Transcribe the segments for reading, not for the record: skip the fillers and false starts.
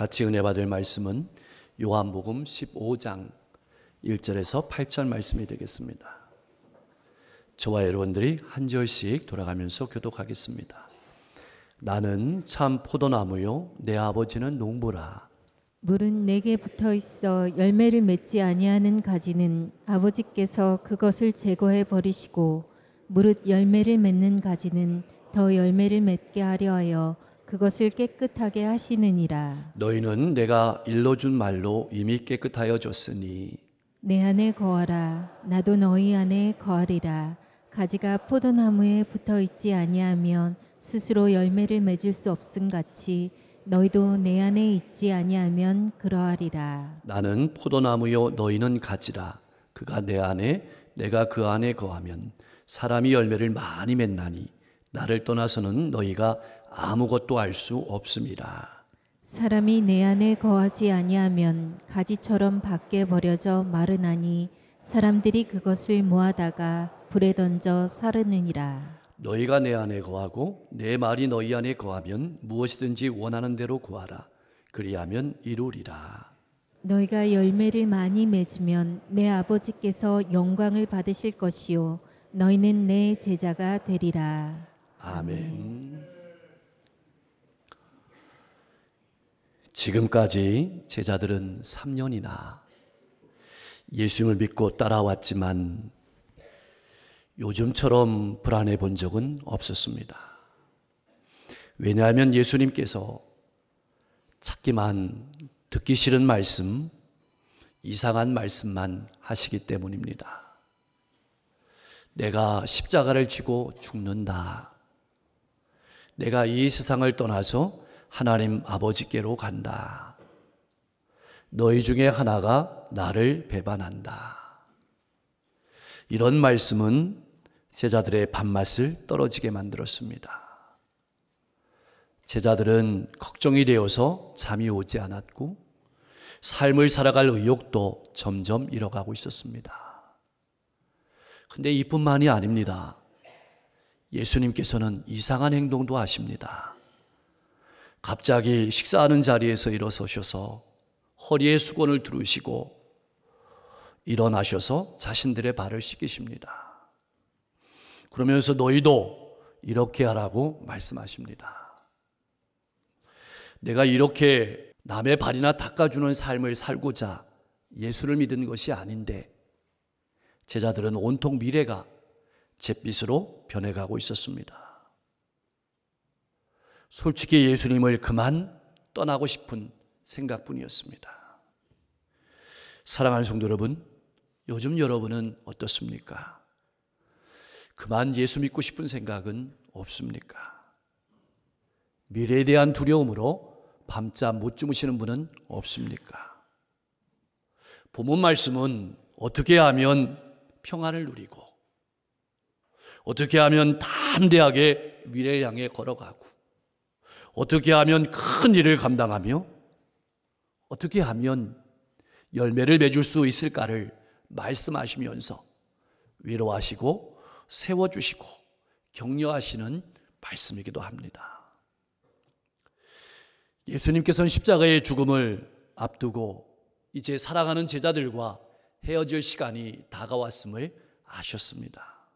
같이 은혜 받을 말씀은 요한복음 15장 1절에서 8절 말씀이 되겠습니다. 저와 여러분들이 한 절씩 돌아가면서 교독하겠습니다. 나는 참 포도나무요 내 아버지는 농부라. 물은 내게 붙어 있어 열매를 맺지 아니하는 가지는 아버지께서 그것을 제거해 버리시고 무릇 열매를 맺는 가지는 더 열매를 맺게 하려 하여 그것을 깨끗하게 하시느니라. 너희는 내가 일러준 말로 이미 깨끗하여 졌으니 내 안에 거하라. 나도 너희 안에 거하리라. 가지가 포도나무에 붙어 있지 아니하면 스스로 열매를 맺을 수 없음 같이 너희도 내 안에 있지 아니하면 그러하리라. 나는 포도나무요 너희는 가지라. 그가 내 안에 내가 그 안에 거하면 사람이 열매를 많이 맺나니 나를 떠나서는 너희가 아무것도 알 수 없음이라. 사람이 내 안에 거하지 아니하면 가지처럼 밖에 버려져 마르나니 사람들이 그것을 모아다가 불에 던져 사르느니라. 너희가 내 안에 거하고 내 말이 너희 안에 거하면 무엇이든지 원하는 대로 구하라. 그리하면 이루리라. 너희가 열매를 많이 맺으면 내 아버지께서 영광을 받으실 것이요 너희는 내 제자가 되리라. 아멘. 지금까지 제자들은 3년이나 예수님을 믿고 따라왔지만 요즘처럼 불안해 본 적은 없었습니다. 왜냐하면 예수님께서 찾기만 듣기 싫은 말씀, 이상한 말씀만 하시기 때문입니다. 내가 십자가를 지고 죽는다. 내가 이 세상을 떠나서 하나님 아버지께로 간다. 너희 중에 하나가 나를 배반한다. 이런 말씀은 제자들의 밥맛을 떨어지게 만들었습니다. 제자들은 걱정이 되어서 잠이 오지 않았고 삶을 살아갈 의욕도 점점 잃어가고 있었습니다. 근데 이뿐만이 아닙니다. 예수님께서는 이상한 행동도 하십니다. 갑자기 식사하는 자리에서 일어서셔서 허리에 수건을 두르시고 일어나셔서 자신들의 발을 씻기십니다. 그러면서 너희도 이렇게 하라고 말씀하십니다. 내가 이렇게 남의 발이나 닦아주는 삶을 살고자 예수를 믿은 것이 아닌데 제자들은 온통 미래가 잿빛으로 변해가고 있었습니다. 솔직히 예수님을 그만 떠나고 싶은 생각뿐이었습니다. 사랑하는 성도 여러분, 요즘 여러분은 어떻습니까? 그만 예수 믿고 싶은 생각은 없습니까? 미래에 대한 두려움으로 밤잠 못 주무시는 분은 없습니까? 본문 말씀은 어떻게 하면 평안을 누리고 어떻게 하면 담대하게 미래를 향해 걸어가고 어떻게 하면 큰 일을 감당하며 어떻게 하면 열매를 맺을 수 있을까를 말씀하시면서 위로하시고 세워주시고 격려하시는 말씀이기도 합니다. 예수님께서는 십자가의 죽음을 앞두고 이제 사랑하는 제자들과 헤어질 시간이 다가왔음을 아셨습니다.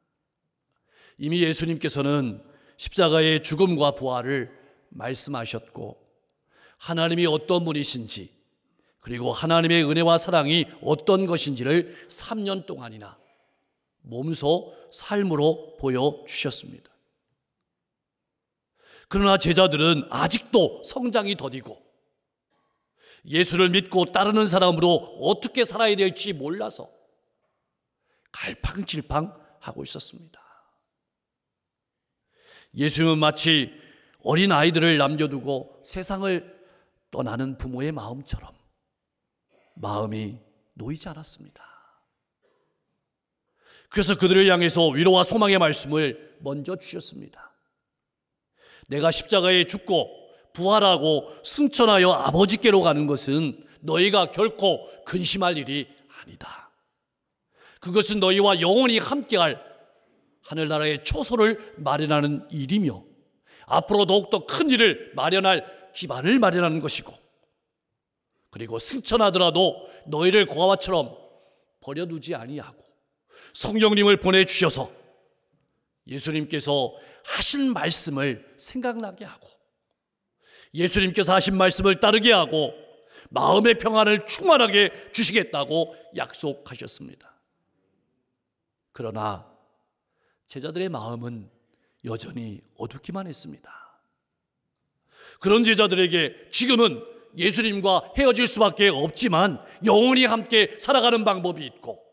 이미 예수님께서는 십자가의 죽음과 부활을 말씀하셨고 하나님이 어떤 분이신지 그리고 하나님의 은혜와 사랑이 어떤 것인지를 3년 동안이나 몸소 삶으로 보여주셨습니다. 그러나 제자들은 아직도 성장이 더디고 예수를 믿고 따르는 사람으로 어떻게 살아야 될지 몰라서 갈팡질팡하고 있었습니다. 예수님은 마치 어린 아이들을 남겨두고 세상을 떠나는 부모의 마음처럼 마음이 놓이지 않았습니다. 그래서 그들을 향해서 위로와 소망의 말씀을 먼저 주셨습니다. 내가 십자가에 죽고 부활하고 승천하여 아버지께로 가는 것은 너희가 결코 근심할 일이 아니다. 그것은 너희와 영원히 함께할 하늘나라의 초소를 마련하는 일이며 앞으로 더욱더 큰 일을 마련할 기반을 마련하는 것이고, 그리고 승천하더라도 너희를 고아와처럼 버려두지 아니하고 성령님을 보내주셔서 예수님께서 하신 말씀을 생각나게 하고 예수님께서 하신 말씀을 따르게 하고 마음의 평안을 충만하게 주시겠다고 약속하셨습니다. 그러나 제자들의 마음은 여전히 어둡기만 했습니다. 그런 제자들에게 지금은 예수님과 헤어질 수밖에 없지만 영원히 함께 살아가는 방법이 있고,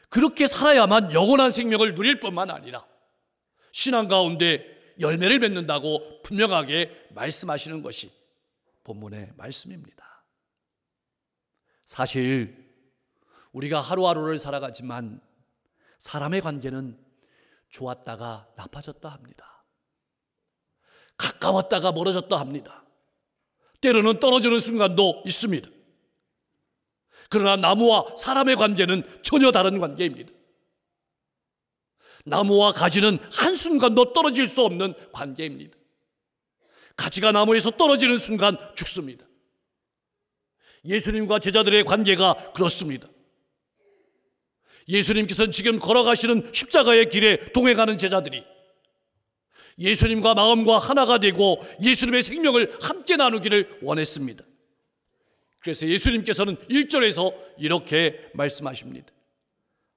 그렇게 살아야만 영원한 생명을 누릴 뿐만 아니라 신앙 가운데 열매를 맺는다고 분명하게 말씀하시는 것이 본문의 말씀입니다. 사실 우리가 하루하루를 살아가지만 사람의 관계는 좋았다가 나빠졌다 합니다. 가까웠다가 멀어졌다 합니다. 때로는 떨어지는 순간도 있습니다. 그러나 나무와 사람의 관계는 전혀 다른 관계입니다. 나무와 가지는 한순간도 떨어질 수 없는 관계입니다. 가지가 나무에서 떨어지는 순간 죽습니다. 예수님과 제자들의 관계가 그렇습니다. 예수님께서는 지금 걸어가시는 십자가의 길에 동행하는 제자들이 예수님과 마음과 하나가 되고 예수님의 생명을 함께 나누기를 원했습니다. 그래서 예수님께서는 1절에서 이렇게 말씀하십니다.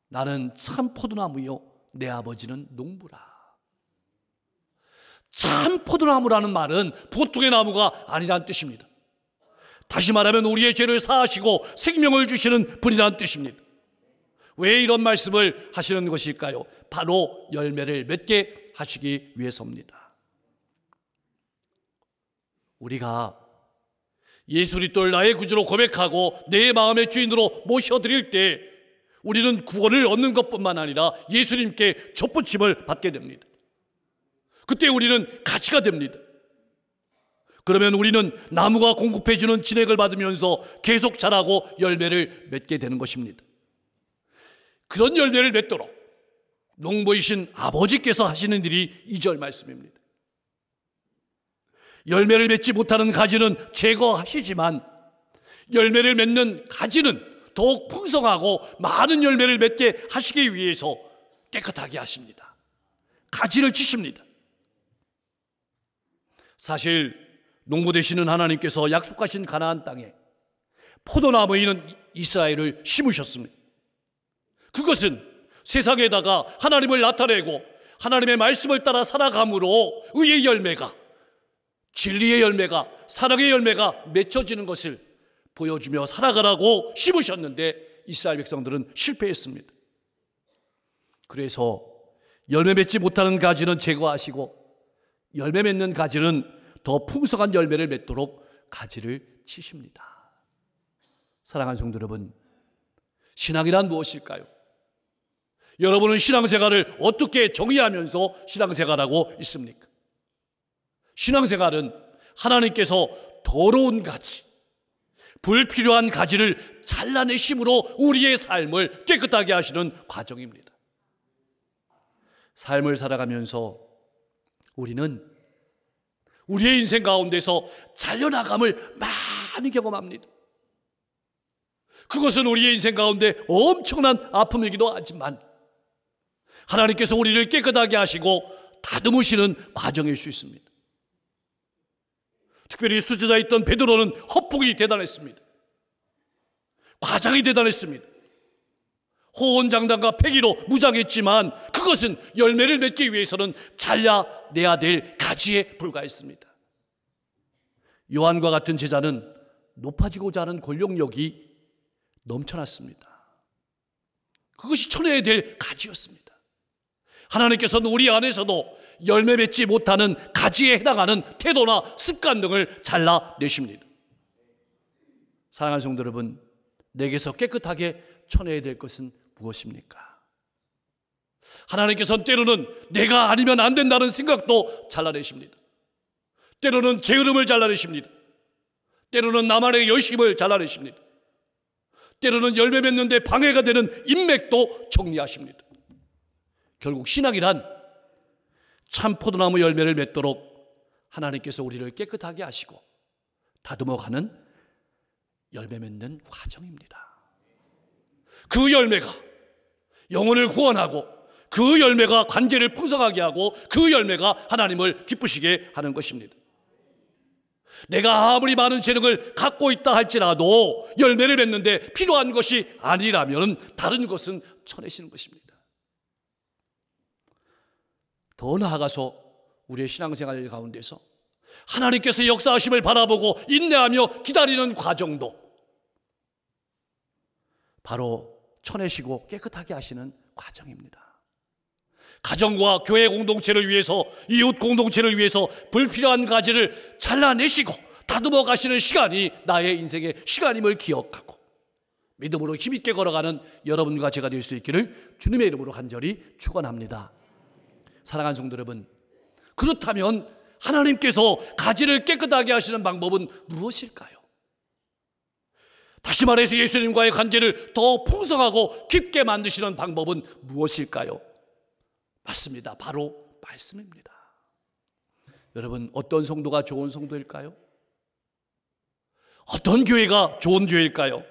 나는 참 포도나무요 내 아버지는 농부라. 참 포도나무라는 말은 보통의 나무가 아니란 뜻입니다. 다시 말하면 우리의 죄를 사하시고 생명을 주시는 분이란 뜻입니다. 왜 이런 말씀을 하시는 것일까요? 바로 열매를 맺게 하시기 위해서입니다. 우리가 예수 그리스도를 나의 구주로 고백하고 내 마음의 주인으로 모셔드릴 때 우리는 구원을 얻는 것뿐만 아니라 예수님께 접붙임을 받게 됩니다. 그때 우리는 가치가 됩니다. 그러면 우리는 나무가 공급해주는 진액을 받으면서 계속 자라고 열매를 맺게 되는 것입니다. 그런 열매를 맺도록 농부이신 아버지께서 하시는 일이 2절 말씀입니다. 열매를 맺지 못하는 가지는 제거하시지만 열매를 맺는 가지는 더욱 풍성하고 많은 열매를 맺게 하시기 위해서 깨끗하게 하십니다. 가지를 치십니다. 사실 농부 되시는 하나님께서 약속하신 가나안 땅에 포도나무인 이스라엘을 심으셨습니다. 그것은 세상에다가 하나님을 나타내고 하나님의 말씀을 따라 살아감으로 의의 열매가, 진리의 열매가, 사랑의 열매가 맺혀지는 것을 보여주며 살아가라고 심으셨는데 이스라엘 백성들은 실패했습니다. 그래서 열매 맺지 못하는 가지는 제거하시고 열매 맺는 가지는 더 풍성한 열매를 맺도록 가지를 치십니다. 사랑하는 성도 여러분, 신앙이란 무엇일까요? 여러분은 신앙생활을 어떻게 정의하면서 신앙생활하고 있습니까? 신앙생활은 하나님께서 더러운 가지, 불필요한 가지를 잘라내심으로 우리의 삶을 깨끗하게 하시는 과정입니다. 삶을 살아가면서 우리는 우리의 인생 가운데서 잘려나감을 많이 경험합니다. 그것은 우리의 인생 가운데 엄청난 아픔이기도 하지만 하나님께서 우리를 깨끗하게 하시고 다듬으시는 과정일 수 있습니다. 특별히 수제자에 있던 베드로는 헛북이 대단했습니다. 과장이 대단했습니다. 호언장담과 패기로 무장했지만 그것은 열매를 맺기 위해서는 잘라내야 될 가지에 불과했습니다. 요한과 같은 제자는 높아지고자 하는 권력력이 넘쳐났습니다. 그것이 쳐내야 될 가지였습니다. 하나님께서는 우리 안에서도 열매 맺지 못하는 가지에 해당하는 태도나 습관 등을 잘라내십니다. 사랑하는 성도 여러분, 내게서 깨끗하게 쳐내야 될 것은 무엇입니까? 하나님께서는 때로는 내가 아니면 안 된다는 생각도 잘라내십니다. 때로는 게으름을 잘라내십니다. 때로는 나만의 열심을 잘라내십니다. 때로는 열매 맺는데 방해가 되는 인맥도 정리하십니다. 결국 신앙이란 참 포도나무 열매를 맺도록 하나님께서 우리를 깨끗하게 하시고 다듬어가는 열매 맺는 과정입니다. 그 열매가 영혼을 구원하고, 그 열매가 관계를 풍성하게 하고, 그 열매가 하나님을 기쁘시게 하는 것입니다. 내가 아무리 많은 재능을 갖고 있다 할지라도 열매를 맺는데 필요한 것이 아니라면 다른 것은 쳐내시는 것입니다. 더 나아가서 우리의 신앙생활 가운데서 하나님께서 역사하심을 바라보고 인내하며 기다리는 과정도 바로 쳐내시고 깨끗하게 하시는 과정입니다. 가정과 교회 공동체를 위해서, 이웃 공동체를 위해서 불필요한 가지를 잘라내시고 다듬어 가시는 시간이 나의 인생의 시간임을 기억하고 믿음으로 힘있게 걸어가는 여러분과 제가 될 수 있기를 주님의 이름으로 간절히 축원합니다. 사랑하는 성도 여러분, 그렇다면 하나님께서 가지를 깨끗하게 하시는 방법은 무엇일까요? 다시 말해서 예수님과의 관계를 더 풍성하고 깊게 만드시는 방법은 무엇일까요? 맞습니다. 바로 말씀입니다. 여러분, 어떤 성도가 좋은 성도일까요? 어떤 교회가 좋은 교회일까요?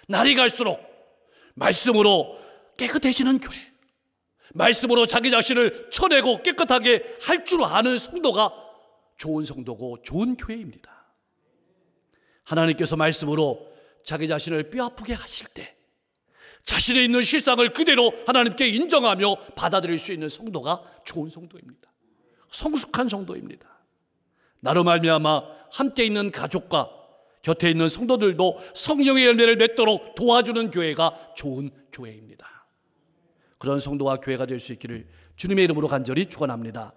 날이 갈수록 말씀으로 깨끗해지는 교회, 말씀으로 자기 자신을 쳐내고 깨끗하게 할 줄 아는 성도가 좋은 성도고 좋은 교회입니다. 하나님께서 말씀으로 자기 자신을 뼈아프게 하실 때 자신의 있는 실상을 그대로 하나님께 인정하며 받아들일 수 있는 성도가 좋은 성도입니다. 성숙한 성도입니다. 나로 말미암아 함께 있는 가족과 곁에 있는 성도들도 성령의 열매를 맺도록 도와주는 교회가 좋은 교회입니다. 그런 성도와 교회가 될 수 있기를 주님의 이름으로 간절히 축원합니다.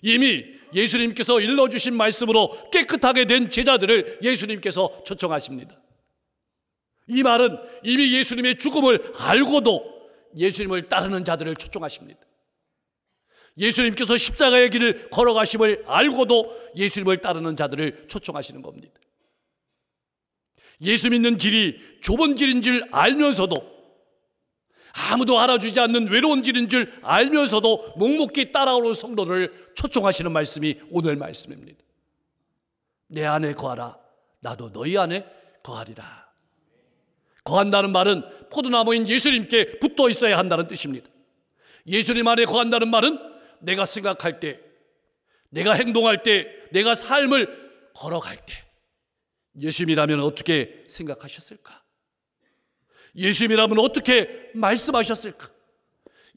이미 예수님께서 일러주신 말씀으로 깨끗하게 된 제자들을 예수님께서 초청하십니다. 이 말은 이미 예수님의 죽음을 알고도 예수님을 따르는 자들을 초청하십니다. 예수님께서 십자가의 길을 걸어가심을 알고도 예수님을 따르는 자들을 초청하시는 겁니다. 예수 믿는 길이 좁은 길인 줄 알면서도, 아무도 알아주지 않는 외로운 길인 줄 알면서도 묵묵히 따라오는 성도를 초청하시는 말씀이 오늘 말씀입니다. 내 안에 거하라, 나도 너희 안에 거하리라. 거한다는 말은 포도나무인 예수님께 붙어 있어야 한다는 뜻입니다. 예수님 안에 거한다는 말은 내가 생각할 때, 내가 행동할 때, 내가 삶을 걸어갈 때 예수님이라면 어떻게 생각하셨을까? 예수님이라면 어떻게 말씀하셨을까?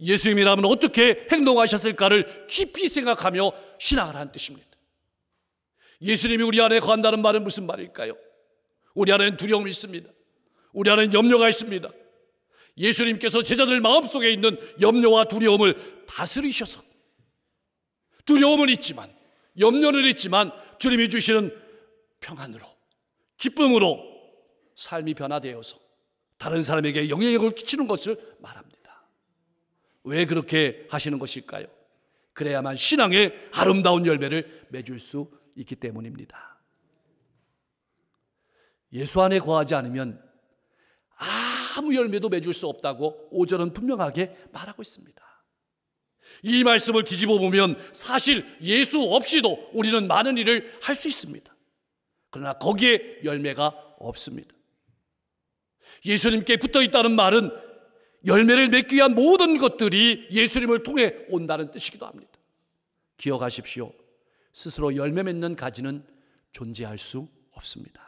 예수님이라면 어떻게 행동하셨을까를 깊이 생각하며 신앙을 한 뜻입니다. 예수님이 우리 안에 거한다는 말은 무슨 말일까요? 우리 안에는 두려움이 있습니다. 우리 안에는 염려가 있습니다. 예수님께서 제자들 마음속에 있는 염려와 두려움을 다스리셔서, 두려움은 있지만, 염려는 있지만 주님이 주시는 평안으로, 기쁨으로 삶이 변화되어서 다른 사람에게 영향력을 끼치는 것을 말합니다. 왜 그렇게 하시는 것일까요? 그래야만 신앙의 아름다운 열매를 맺을 수 있기 때문입니다. 예수 안에 거하지 않으면 아무 열매도 맺을 수 없다고 5절은 분명하게 말하고 있습니다. 이 말씀을 뒤집어 보면 사실 예수 없이도 우리는 많은 일을 할 수 있습니다. 그러나 거기에 열매가 없습니다. 예수님께 붙어 있다는 말은 열매를 맺기 위한 모든 것들이 예수님을 통해 온다는 뜻이기도 합니다. 기억하십시오. 스스로 열매 맺는 가지는 존재할 수 없습니다.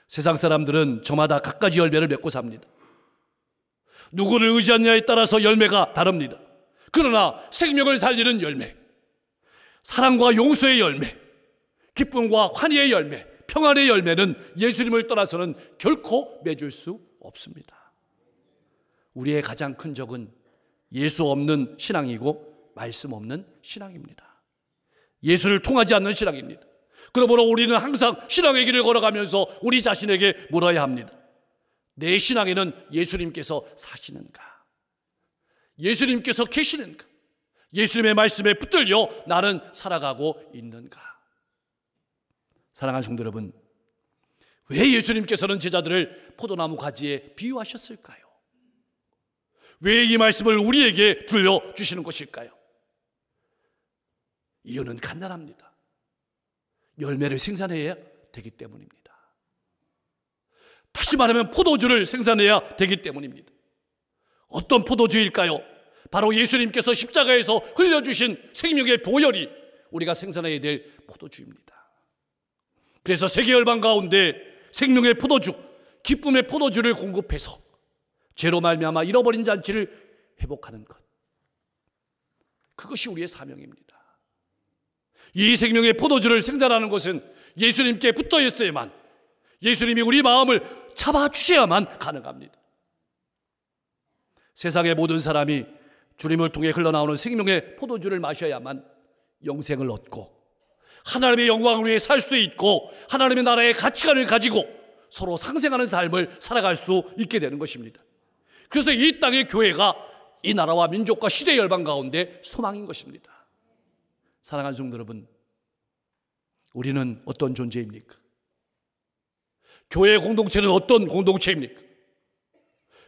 세상 사람들은 저마다 갖가지 열매를 맺고 삽니다. 누구를 의지하느냐에 따라서 열매가 다릅니다. 그러나 생명을 살리는 열매, 사랑과 용서의 열매, 기쁨과 환희의 열매, 평안의 열매는 예수님을 떠나서는 결코 맺을 수 없습니다. 우리의 가장 큰 적은 예수 없는 신앙이고 말씀 없는 신앙입니다. 예수를 통하지 않는 신앙입니다. 그러므로 우리는 항상 신앙의 길을 걸어가면서 우리 자신에게 물어야 합니다. 내 신앙에는 예수님께서 사시는가? 예수님께서 계시는가? 예수님의 말씀에 붙들려 나는 살아가고 있는가? 사랑하는 성도 여러분, 왜 예수님께서는 제자들을 포도나무 가지에 비유하셨을까요? 왜 이 말씀을 우리에게 들려주시는 것일까요? 이유는 간단합니다. 열매를 생산해야 되기 때문입니다. 다시 말하면 포도주를 생산해야 되기 때문입니다. 어떤 포도주일까요? 바로 예수님께서 십자가에서 흘려주신 생명의 보혈이 우리가 생산해야 될 포도주입니다. 그래서 세계 열방 가운데 생명의 포도주, 기쁨의 포도주를 공급해서 죄로 말미암아 잃어버린 잔치를 회복하는 것, 그것이 우리의 사명입니다. 이 생명의 포도주를 생산하는 것은 예수님께 붙어 있어야만, 예수님이 우리 마음을 잡아주셔야만 가능합니다. 세상의 모든 사람이 주님을 통해 흘러나오는 생명의 포도주를 마셔야만 영생을 얻고 하나님의 영광을 위해 살 수 있고 하나님의 나라의 가치관을 가지고 서로 상생하는 삶을 살아갈 수 있게 되는 것입니다. 그래서 이 땅의 교회가 이 나라와 민족과 시대 열방 가운데 소망인 것입니다. 사랑하는 성도 여러분, 우리는 어떤 존재입니까? 교회 공동체는 어떤 공동체입니까?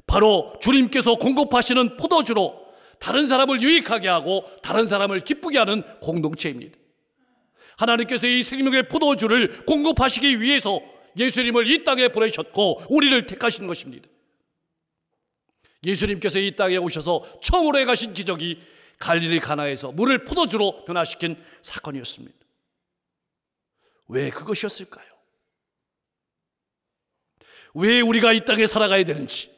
바로 주님께서 공급하시는 포도주로 다른 사람을 유익하게 하고 다른 사람을 기쁘게 하는 공동체입니다. 하나님께서 이 생명의 포도주를 공급하시기 위해서 예수님을 이 땅에 보내셨고 우리를 택하신 것입니다. 예수님께서 이 땅에 오셔서 처음으로 행하신 기적이 갈릴리 가나에서 물을 포도주로 변화시킨 사건이었습니다. 왜 그것이었을까요? 왜 우리가 이 땅에 살아가야 되는지,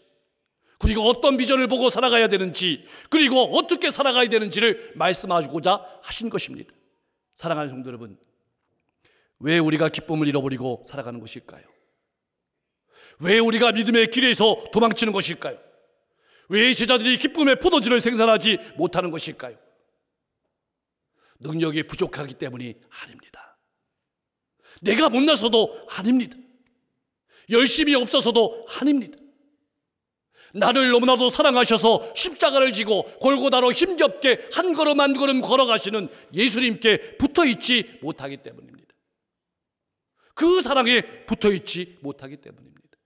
그리고 어떤 비전을 보고 살아가야 되는지, 그리고 어떻게 살아가야 되는지를 말씀하고자 하신 것입니다. 사랑하는 성도 여러분, 왜 우리가 기쁨을 잃어버리고 살아가는 것일까요? 왜 우리가 믿음의 길에서 도망치는 것일까요? 왜 제자들이 기쁨의 포도주를 생산하지 못하는 것일까요? 능력이 부족하기 때문이 아닙니다. 내가 못나서도 아닙니다. 열심이 없어서도 아닙니다. 나를 너무나도 사랑하셔서 십자가를 지고 골고다로 힘겹게 한 걸음 한 걸음 걸어가시는 예수님께 붙어있지 못하기 때문입니다. 그 사랑에 붙어있지 못하기 때문입니다.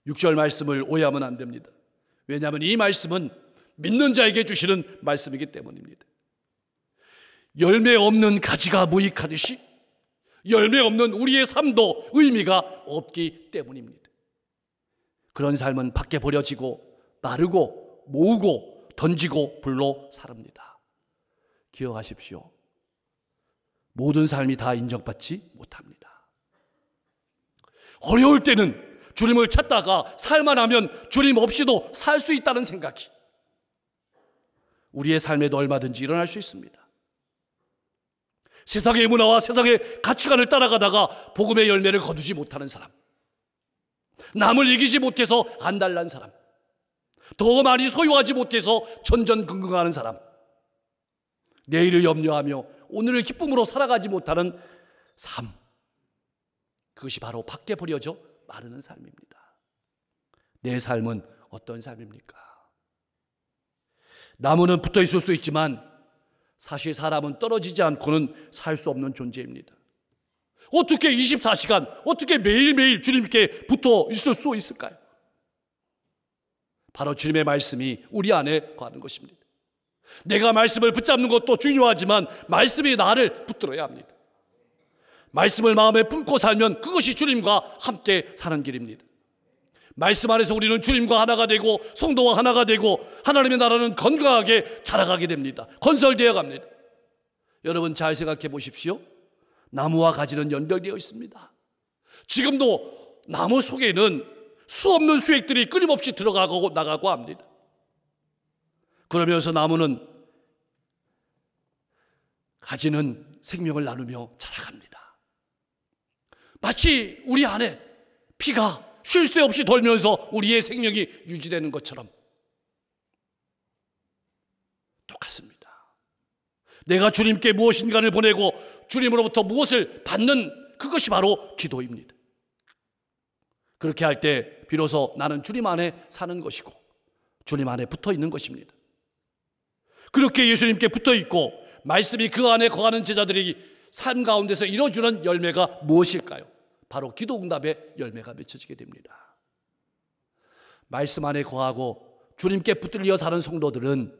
6절 말씀을 오해하면 안 됩니다. 왜냐하면 이 말씀은 믿는 자에게 주시는 말씀이기 때문입니다. 열매 없는 가지가 무익하듯이 열매 없는 우리의 삶도 의미가 없기 때문입니다. 그런 삶은 밖에 버려지고 마르고 모으고 던지고 불로 사릅니다. 기억하십시오. 모든 삶이 다 인정받지 못합니다. 어려울 때는 주님을 찾다가 살만하면 주님 없이도 살 수 있다는 생각이 우리의 삶에도 얼마든지 일어날 수 있습니다. 세상의 문화와 세상의 가치관을 따라가다가 복음의 열매를 거두지 못하는 사람, 남을 이기지 못해서 안달난 사람, 더 많이 소유하지 못해서 전전긍긍하는 사람, 내일을 염려하며 오늘을 기쁨으로 살아가지 못하는 삶, 그것이 바로 밖에 버려져 마르는 삶입니다. 내 삶은 어떤 삶입니까? 나무는 붙어 있을 수 있지만 사실 사람은 떨어지지 않고는 살 수 없는 존재입니다. 어떻게 24시간, 어떻게 매일매일 주님께 붙어 있을 수 있을까요? 바로 주님의 말씀이 우리 안에 거하는 것입니다. 내가 말씀을 붙잡는 것도 중요하지만 말씀이 나를 붙들어야 합니다. 말씀을 마음에 품고 살면 그것이 주님과 함께 사는 길입니다. 말씀 안에서 우리는 주님과 하나가 되고 성도와 하나가 되고 하나님의 나라는 건강하게 자라가게 됩니다. 건설되어 갑니다. 여러분 잘 생각해 보십시오. 나무와 가지는 연결되어 있습니다. 지금도 나무 속에는 수없는 수액들이 끊임없이 들어가고 나가고 합니다. 그러면서 나무는 가지는 생명을 나누며 자라갑니다. 마치 우리 안에 피가 쉴 새 없이 돌면서 우리의 생명이 유지되는 것처럼 똑같습니다. 내가 주님께 무엇인가를 보내고 주님으로부터 무엇을 받는 그것이 바로 기도입니다. 그렇게 할 때 비로소 나는 주님 안에 사는 것이고 주님 안에 붙어 있는 것입니다. 그렇게 예수님께 붙어 있고 말씀이 그 안에 거하는 제자들이 삶 가운데서 이루어주는 열매가 무엇일까요? 바로 기도 응답의 열매가 맺혀지게 됩니다. 말씀 안에 거하고 주님께 붙들려 사는 성도들은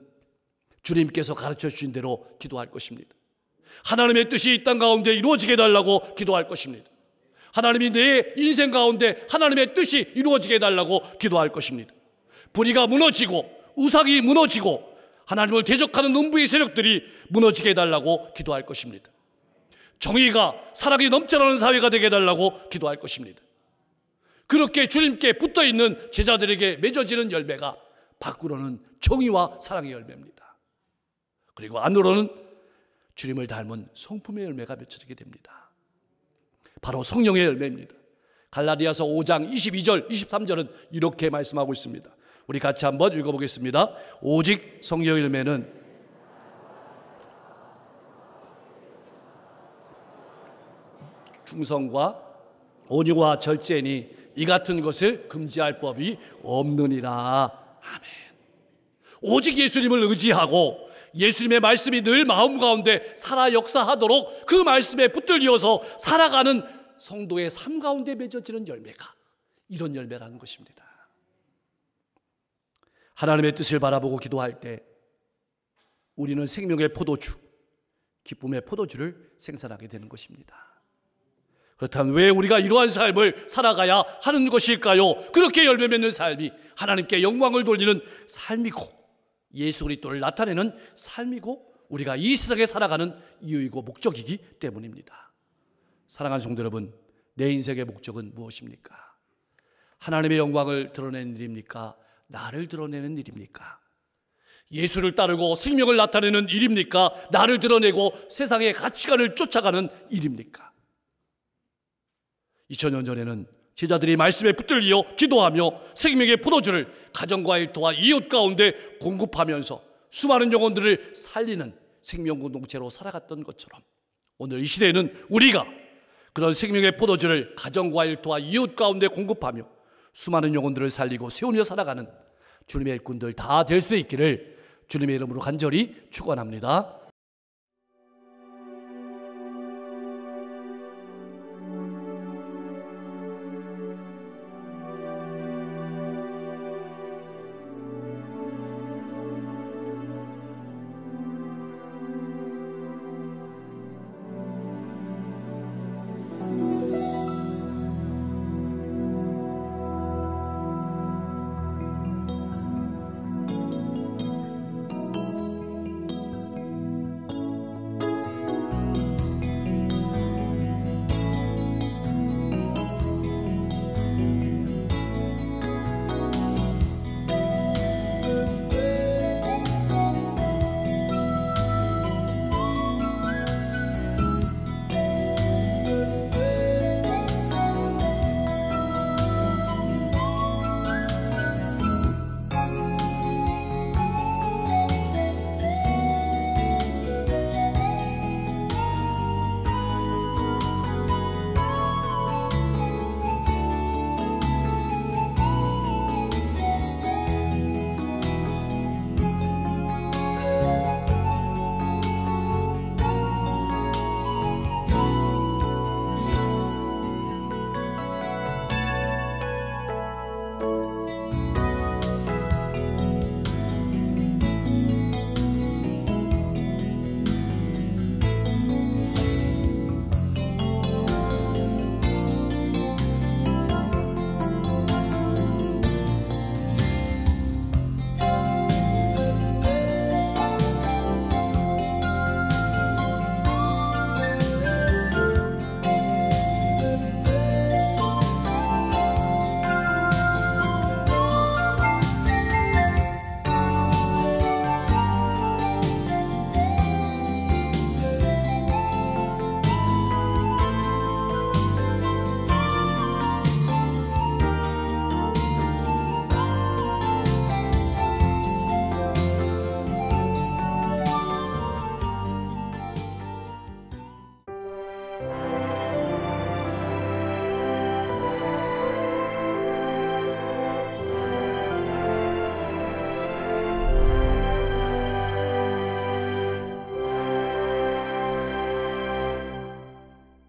주님께서 가르쳐 주신 대로 기도할 것입니다. 하나님의 뜻이 이 땅 가운데 이루어지게 해달라고 기도할 것입니다. 하나님이 내 인생 가운데 하나님의 뜻이 이루어지게 해달라고 기도할 것입니다. 불의가 무너지고 우상이 무너지고 하나님을 대적하는 음부의 세력들이 무너지게 해달라고 기도할 것입니다. 정의가 사랑이 넘쳐나는 사회가 되게 해달라고 기도할 것입니다. 그렇게 주님께 붙어있는 제자들에게 맺어지는 열매가 밖으로는 정의와 사랑의 열매입니다. 그리고 안으로는 주님을 닮은 성품의 열매가 맺혀지게 됩니다. 바로 성령의 열매입니다. 갈라디아서 5장 22절 23절은 이렇게 말씀하고 있습니다. 우리 같이 한번 읽어보겠습니다. 오직 성령의 열매는 충성과 온유와 절제니 이 같은 것을 금지할 법이 없느니라. 아멘. 오직 예수님을 의지하고 예수님의 말씀이 늘 마음 가운데 살아 역사하도록 그 말씀에 붙들려서 살아가는 성도의 삶 가운데 맺어지는 열매가 이런 열매라는 것입니다. 하나님의 뜻을 바라보고 기도할 때 우리는 생명의 포도주, 기쁨의 포도주를 생산하게 되는 것입니다. 그렇다면 왜 우리가 이러한 삶을 살아가야 하는 것일까요? 그렇게 열매 맺는 삶이 하나님께 영광을 돌리는 삶이고 예수 그리스도를 나타내는 삶이고 우리가 이 세상에 살아가는 이유이고 목적이기 때문입니다. 사랑하는 성도 여러분, 내 인생의 목적은 무엇입니까? 하나님의 영광을 드러내는 일입니까? 나를 드러내는 일입니까? 예수를 따르고 생명을 나타내는 일입니까? 나를 드러내고 세상의 가치관을 쫓아가는 일입니까? 2000년 전에는 제자들이 말씀에 붙들려 기도하며 생명의 포도주를 가정과 일터와 이웃 가운데 공급하면서 수많은 영혼들을 살리는 생명 공동체로 살아갔던 것처럼 오늘 이 시대에는 우리가 그런 생명의 포도주를 가정과 일터와 이웃 가운데 공급하며 수많은 영혼들을 살리고 세우며 살아가는 주님의 일꾼들 다 될 수 있기를 주님의 이름으로 간절히 축원합니다.